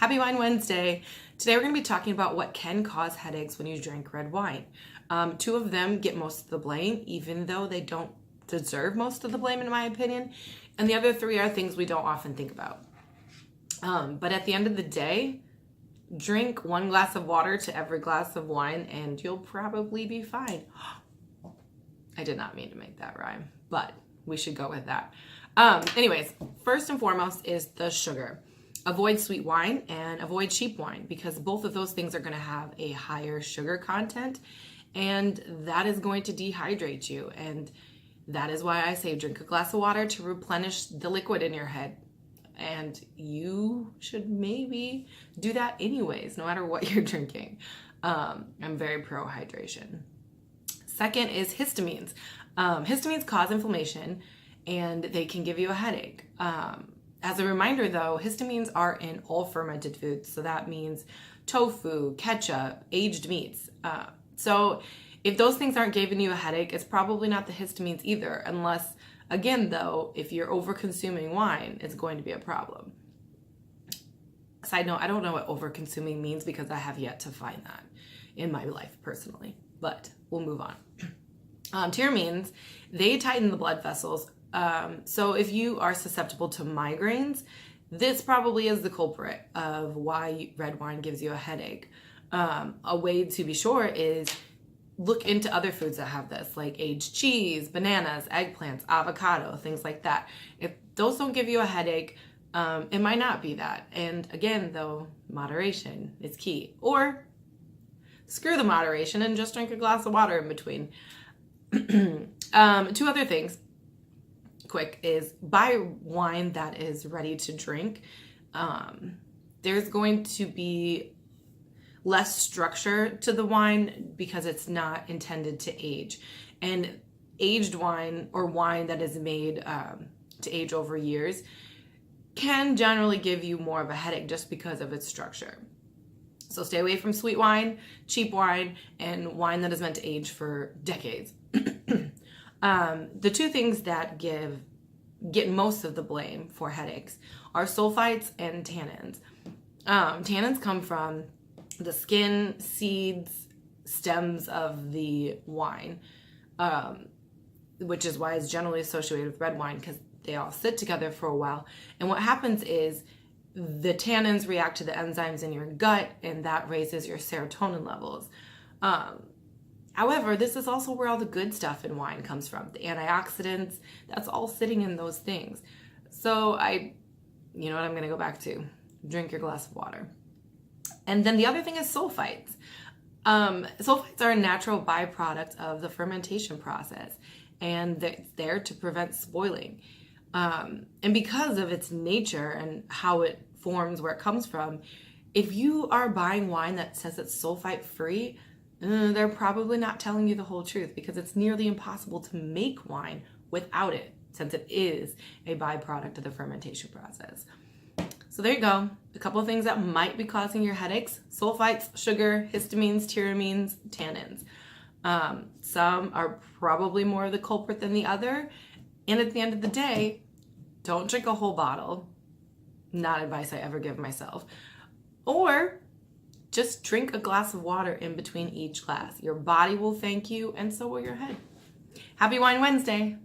Happy Wine Wednesday. Today we're going to be talking about what can cause headaches when you drink red wine. Two of them get most of the blame, even though they don't deserve most of the blame in my opinion. And the other three are things we don't often think about. But at the end of the day, drink 1 glass of water to every glass of wine and you'll probably be fine. I did not mean to make that rhyme, but we should go with that. Anyways, first and foremost is the sugar. Avoid sweet wine and avoid cheap wine because both of those things are going to have a higher sugar content and that is going to dehydrate you. And that is why I say drink a glass of water to replenish the liquid in your head. And you should maybe do that anyways, no matter what you're drinking. I'm very pro hydration. Second is histamines. Histamines cause inflammation and they can give you a headache. As a reminder though, histamines are in all fermented foods. So that means tofu, ketchup, aged meats. So if those things aren't giving you a headache, it's probably not the histamines either. Unless, again though, if you're over consuming wine, it's going to be a problem. Side note, I don't know what over consuming means because I have yet to find that in my life personally, but we'll move on. Tyramines, they tighten the blood vessels. So if you are susceptible to migraines, this probably is the culprit of why red wine gives you a headache. A way to be sure is look into other foods that have this, like aged cheese, bananas, eggplants, avocado, things like that. If those don't give you a headache, it might not be that. And again, though, moderation is key. Or screw the moderation and just drink a glass of water in between. Two other things. Quick is buy wine that is ready to drink. There's going to be less structure to the wine because it's not intended to age. And aged wine or wine that is made to age over years can generally give you more of a headache just because of its structure. So stay away from sweet wine, cheap wine, and wine that is meant to age for decades. The two things that get most of the blame for headaches are sulfites and tannins. Tannins come from the skin, seeds, stems of the wine, which is why it's generally associated with red wine because they all sit together for a while. And what happens is the tannins react to the enzymes in your gut and that raises your serotonin levels. However, this is also where all the good stuff in wine comes from. The antioxidants, that's all sitting in those things. So you know what I'm going to go back to? Drink your glass of water. And then the other thing is sulfites. Sulfites are a natural byproduct of the fermentation process and it's there to prevent spoiling. And because of its nature and how it forms, where it comes from, if you are buying wine that says it's sulfite free, they're probably not telling you the whole truth because it's nearly impossible to make wine without it since it is a byproduct of the fermentation process. So there you go. A couple of things that might be causing your headaches: sulfites, sugar, histamines, tyramines, tannins. Some are probably more the culprit than the other. And at the end of the day, don't drink a whole bottle. Not advice I ever give myself. Or just drink a glass of water in between each glass. Your body will thank you and so will your head. Happy Wine Wednesday.